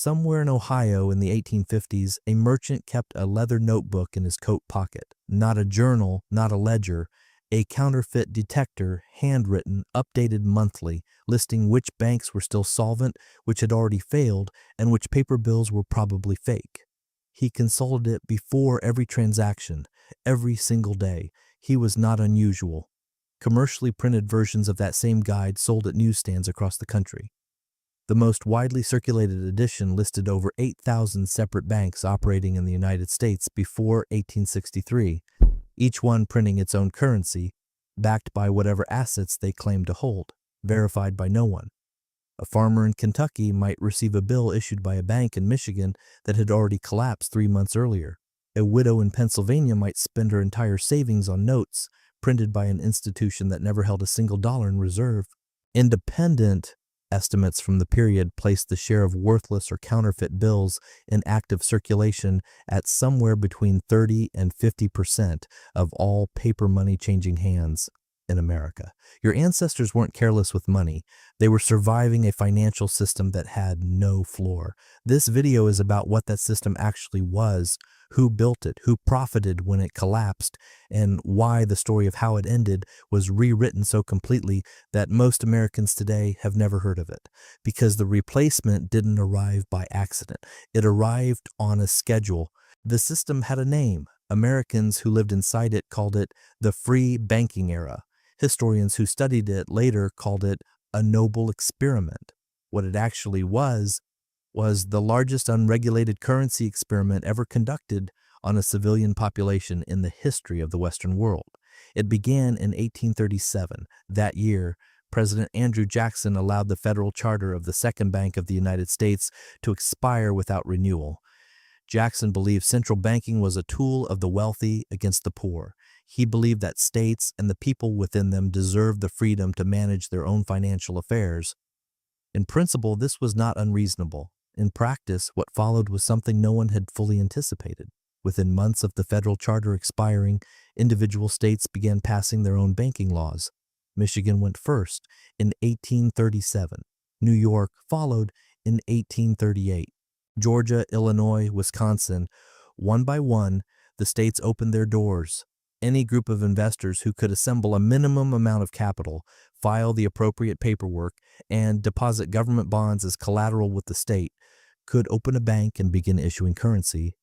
Somewhere in Ohio in the 1850s, a merchant kept a leather notebook in his coat pocket. Not a journal, not a ledger, a counterfeit detector, handwritten, updated monthly, listing which banks were still solvent, which had already failed, and which paper bills were probably fake. He consulted it before every transaction, every single day. He was not unusual. Commercially printed versions of that same guide sold at newsstands across the country. The most widely circulated edition listed over 8,000 separate banks operating in the United States before 1863, each one printing its own currency, backed by whatever assets they claimed to hold, verified by no one. A farmer in Kentucky might receive a bill issued by a bank in Michigan that had already collapsed 3 months earlier. A widow in Pennsylvania might spend her entire savings on notes printed by an institution that never held a single dollar in reserve. Independent estimates from the period placed the share of worthless or counterfeit bills in active circulation at somewhere between 30 and 50% of all paper money changing hands in America. Your ancestors weren't careless with money. They were surviving a financial system that had no floor. This video is about what that system actually was, who built it, who profited when it collapsed, and why the story of how it ended was rewritten so completely that most Americans today have never heard of it. Because the replacement didn't arrive by accident. It arrived on a schedule. The system had a name. Americans who lived inside it called it the free banking era. Historians who studied it later called it a noble experiment. What it actually was the largest unregulated currency experiment ever conducted on a civilian population in the history of the Western world. It began in 1837. That year, President Andrew Jackson allowed the federal charter of the Second Bank of the United States to expire without renewal. Jackson believed central banking was a tool of the wealthy against the poor. He believed that states and the people within them deserved the freedom to manage their own financial affairs. In principle, this was not unreasonable. In practice, what followed was something no one had fully anticipated. Within months of the federal charter expiring, individual states began passing their own banking laws. Michigan went first in 1837. New York followed in 1838. Georgia, Illinois, Wisconsin, one by one, the states opened their doors. Any group of investors who could assemble a minimum amount of capital, file the appropriate paperwork, and deposit government bonds as collateral with the state could open a bank and begin issuing currency.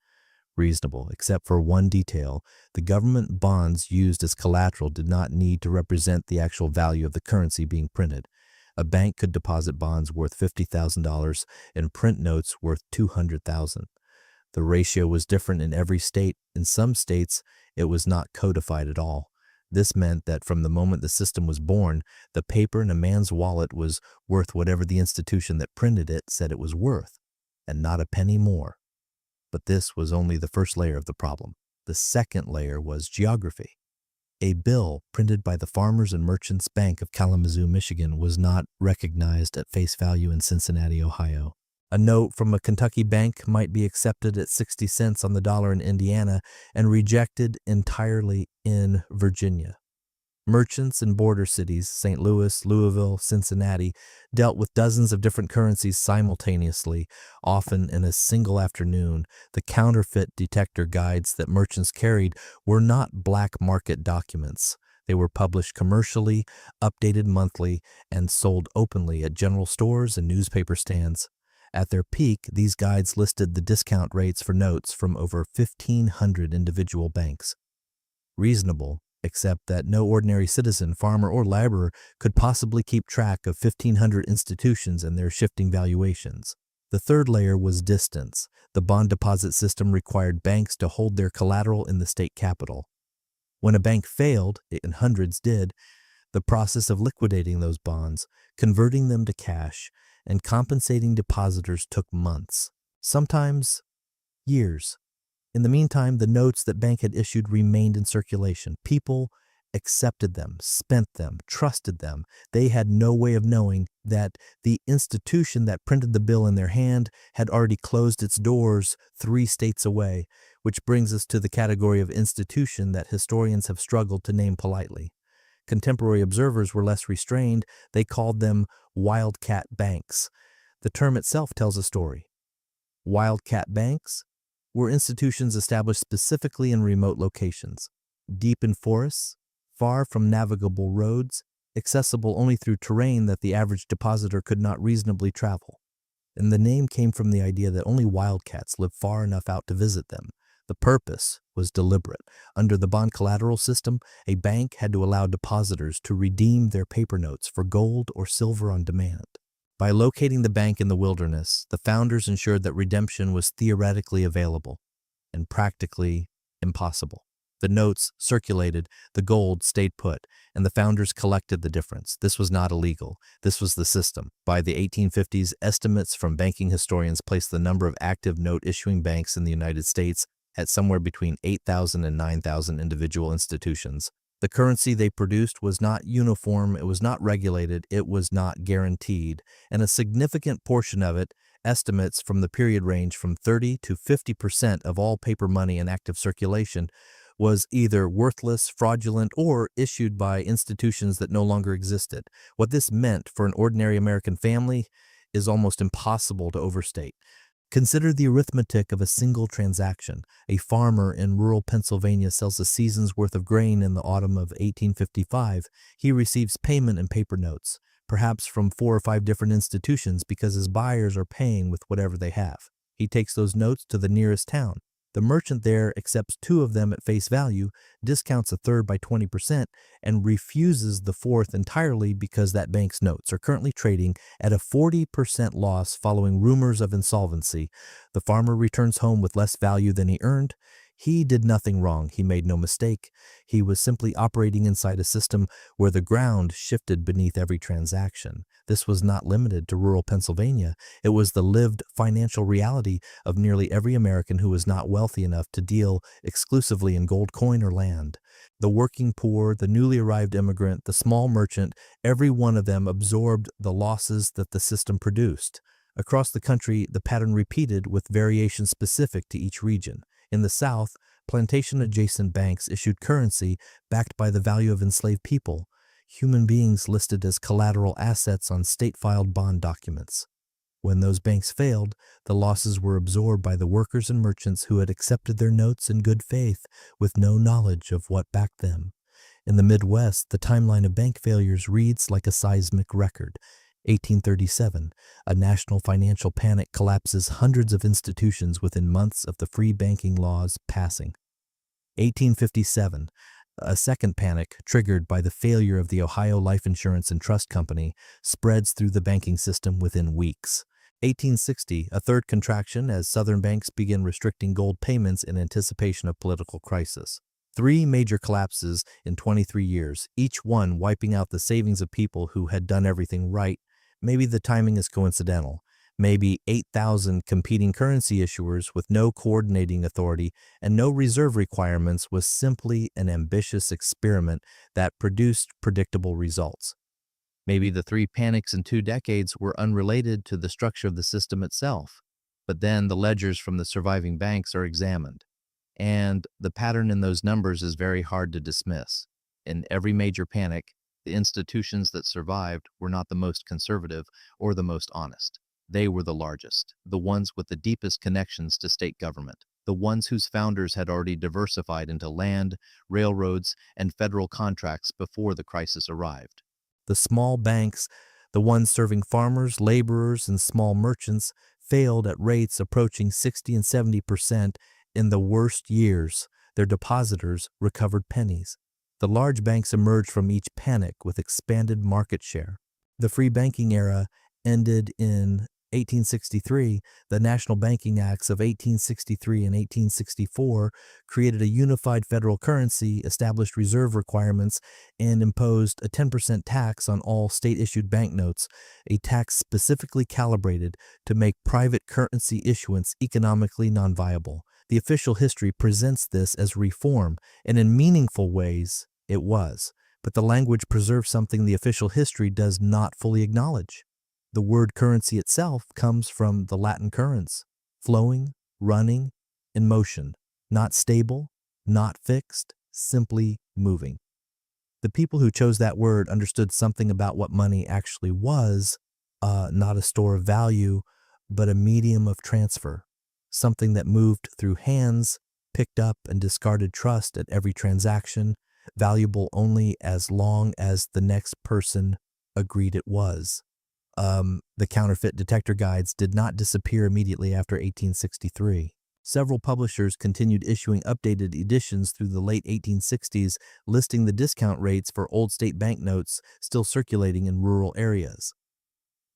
Reasonable, except for one detail. The government bonds used as collateral did not need to represent the actual value of the currency being printed. A bank could deposit bonds worth $50,000 and print notes worth $200,000. The ratio was different in every state. In some states, it was not codified at all. This meant that from the moment the system was born, the paper in a man's wallet was worth whatever the institution that printed it said it was worth, and not a penny more. But this was only the first layer of the problem. The second layer was geography. A bill printed by the Farmers and Merchants Bank of Kalamazoo, Michigan, was not recognized at face value in Cincinnati, Ohio. A note from a Kentucky bank might be accepted at 60 cents on the dollar in Indiana and rejected entirely in Virginia. Merchants in border cities, St. Louis, Louisville, Cincinnati, dealt with dozens of different currencies simultaneously, often in a single afternoon. The counterfeit detector guides that merchants carried were not black market documents. They were published commercially, updated monthly, and sold openly at general stores and newspaper stands. At their peak, these guides listed the discount rates for notes from over 1,500 individual banks. Reasonable, except that no ordinary citizen, farmer, or laborer could possibly keep track of 1,500 institutions and their shifting valuations. The third layer was distance. The bond deposit system required banks to hold their collateral in the state capital. When a bank failed, and hundreds did, the process of liquidating those bonds, converting them to cash, and compensating depositors took months, sometimes years. In the meantime, the notes that bank had issued remained in circulation. People accepted them, spent them, trusted them. They had no way of knowing that the institution that printed the bill in their hand had already closed its doors 3 states away, which brings us to the category of institution that historians have struggled to name politely. Contemporary observers were less restrained. They called them wildcat banks. The term itself tells a story. Wildcat banks were institutions established specifically in remote locations, deep in forests, far from navigable roads, accessible only through terrain that the average depositor could not reasonably travel. And the name came from the idea that only wildcats lived far enough out to visit them. The purpose was deliberate. Under the bond collateral system, a bank had to allow depositors to redeem their paper notes for gold or silver on demand. By locating the bank in the wilderness, the founders ensured that redemption was theoretically available and practically impossible. The notes circulated, the gold stayed put, and the founders collected the difference. This was not illegal. This was the system. By the 1850s, estimates from banking historians placed the number of active note-issuing banks in the United States at somewhere between 8,000 and 9,000 individual institutions. The currency they produced was not uniform, it was not regulated, it was not guaranteed, and a significant portion of it, estimates from the period range from 30 to 50% of all paper money in active circulation, was either worthless, fraudulent, or issued by institutions that no longer existed. What this meant for an ordinary American family is almost impossible to overstate. Consider the arithmetic of a single transaction. A farmer in rural Pennsylvania sells a season's worth of grain in the autumn of 1855. He receives payment in paper notes, perhaps from 4 or 5 different institutions because his buyers are paying with whatever they have. He takes those notes to the nearest town. The merchant there accepts 2 of them at face value, discounts a third by 20%, and refuses the fourth entirely because that bank's notes are currently trading at a 40% loss following rumors of insolvency. The farmer returns home with less value than he earned. He did nothing wrong. He made no mistake. He was simply operating inside a system where the ground shifted beneath every transaction. This was not limited to rural Pennsylvania. It was the lived financial reality of nearly every American who was not wealthy enough to deal exclusively in gold coin or land. The working poor, the newly arrived immigrant, the small merchant, every one of them absorbed the losses that the system produced. Across the country, the pattern repeated with variations specific to each region. In the South, plantation-adjacent banks issued currency backed by the value of enslaved people, human beings listed as collateral assets on state-filed bond documents. When those banks failed, the losses were absorbed by the workers and merchants who had accepted their notes in good faith with no knowledge of what backed them. In the Midwest, the timeline of bank failures reads like a seismic record. 1837, a national financial panic collapses hundreds of institutions within months of the free banking laws passing. 1857, a second panic, triggered by the failure of the Ohio Life Insurance and Trust Company, spreads through the banking system within weeks. 1860, a third contraction as Southern banks begin restricting gold payments in anticipation of political crisis. 3 major collapses in 23 years, each one wiping out the savings of people who had done everything right. Maybe the timing is coincidental. Maybe 8,000 competing currency issuers with no coordinating authority and no reserve requirements was simply an ambitious experiment that produced predictable results. Maybe the 3 panics in 2 decades were unrelated to the structure of the system itself. But then the ledgers from the surviving banks are examined, and the pattern in those numbers is very hard to dismiss. In every major panic, the institutions that survived were not the most conservative or the most honest. They were the largest, the ones with the deepest connections to state government, the ones whose founders had already diversified into land, railroads, and federal contracts before the crisis arrived. The small banks, the ones serving farmers, laborers, and small merchants, failed at rates approaching 60 and 70%. In the worst years, their depositors recovered pennies. The large banks emerged from each panic with expanded market share. The free banking era ended in 1863. The National Banking Acts of 1863 and 1864 created a unified federal currency, established reserve requirements, and imposed a 10% tax on all state-issued banknotes, a tax specifically calibrated to make private currency issuance economically non-viable. The official history presents this as reform, and in meaningful ways, it was. But the language preserves something the official history does not fully acknowledge. The word currency itself comes from the Latin currens, flowing, running, in motion, not stable, not fixed, simply moving. The people who chose that word understood something about what money actually was, not a store of value, but a medium of transfer. something that moved through hands, picked up and discarded trust at every transaction, valuable only as long as the next person agreed it was. The counterfeit detector guides did not disappear immediately after 1863. Several publishers continued issuing updated editions through the late 1860s, listing the discount rates for old state banknotes still circulating in rural areas.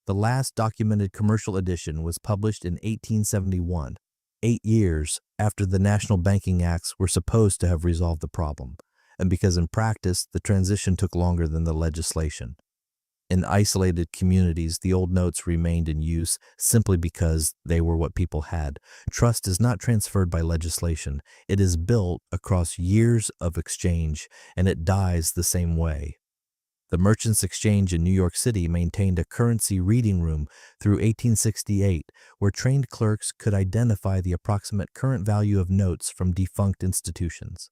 The last documented commercial edition was published in 1871, 8 years after the National Banking Acts were supposed to have resolved the problem, and because in practice the transition took longer than the legislation. In isolated communities, the old notes remained in use simply because they were what people had. Trust is not transferred by legislation. It is built across years of exchange, and it dies the same way. The Merchants Exchange in New York City maintained a currency reading room through 1868, where trained clerks could identify the approximate current value of notes from defunct institutions.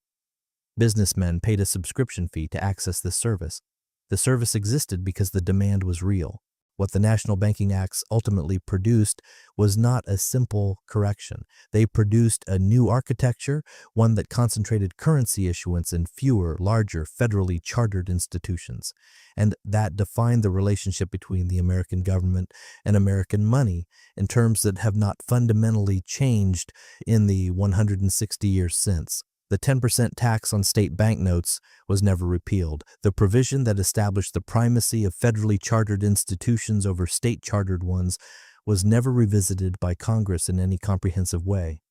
Businessmen paid a subscription fee to access this service. The service existed because the demand was real. What the National Banking Acts ultimately produced was not a simple correction. They produced a new architecture, one that concentrated currency issuance in fewer, larger, federally chartered institutions. And that defined the relationship between the American government and American money in terms that have not fundamentally changed in the 160 years since. The 10% tax on state banknotes was never repealed. The provision that established the primacy of federally chartered institutions over state-chartered ones was never revisited by Congress in any comprehensive way.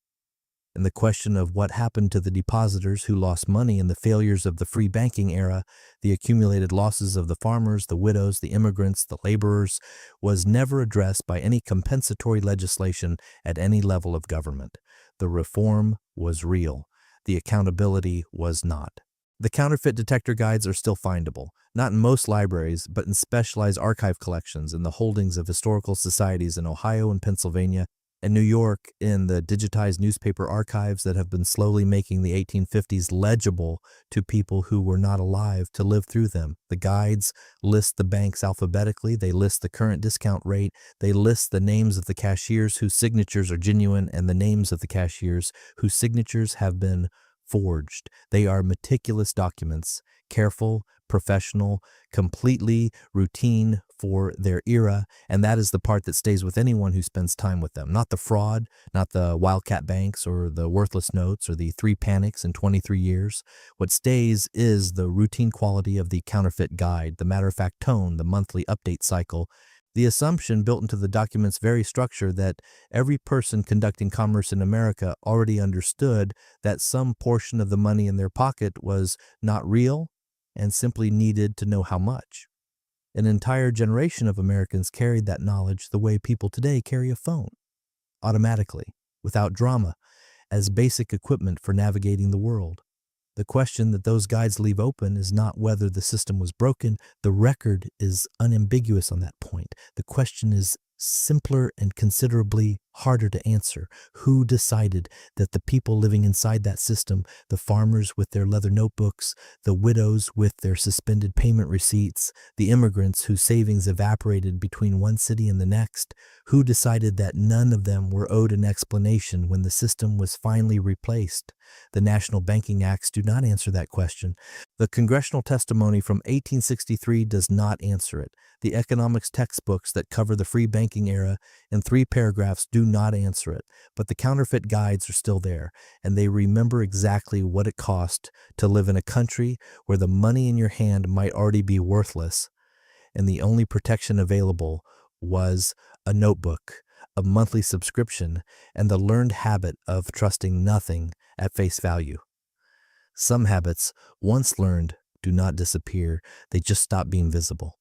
And the question of what happened to the depositors who lost money in the failures of the free banking era, the accumulated losses of the farmers, the widows, the immigrants, the laborers, was never addressed by any compensatory legislation at any level of government. The reform was real. The accountability was not. The counterfeit detector guides are still findable, not in most libraries, but in specialized archive collections in the holdings of historical societies in Ohio and Pennsylvania, and New York in the digitized newspaper archives that have been slowly making the 1850s legible to people who were not alive to live through them. The guides list the banks alphabetically, they list the current discount rate, they list the names of the cashiers whose signatures are genuine and the names of the cashiers whose signatures have been forged. They are meticulous documents, careful, professional, completely routine for their era, and that is the part that stays with anyone who spends time with them. Not the fraud, not the wildcat banks or the worthless notes or the 3 panics in 23 years. What stays is the routine quality of the counterfeit guide, the matter-of-fact tone, the monthly update cycle, the assumption built into the document's very structure that every person conducting commerce in America already understood that some portion of the money in their pocket was not real and simply needed to know how much. An entire generation of Americans carried that knowledge the way people today carry a phone, automatically, without drama, as basic equipment for navigating the world. The question that those guides leave open is not whether the system was broken. The record is unambiguous on that point. The question is simpler and considerably harder to answer. Who decided that the people living inside that system, the farmers with their leather notebooks, the widows with their suspended payment receipts, the immigrants whose savings evaporated between one city and the next, who decided that none of them were owed an explanation when the system was finally replaced? The National Banking Acts do not answer that question. The congressional testimony from 1863 does not answer it. The economics textbooks that cover the free banking era in 3 paragraphs do not answer it. But the counterfeit guides are still there, and they remember exactly what it cost to live in a country where the money in your hand might already be worthless, and the only protection available was a notebook, a monthly subscription, and the learned habit of trusting nothing at face value. Some habits, once learned, do not disappear. They just stop being visible.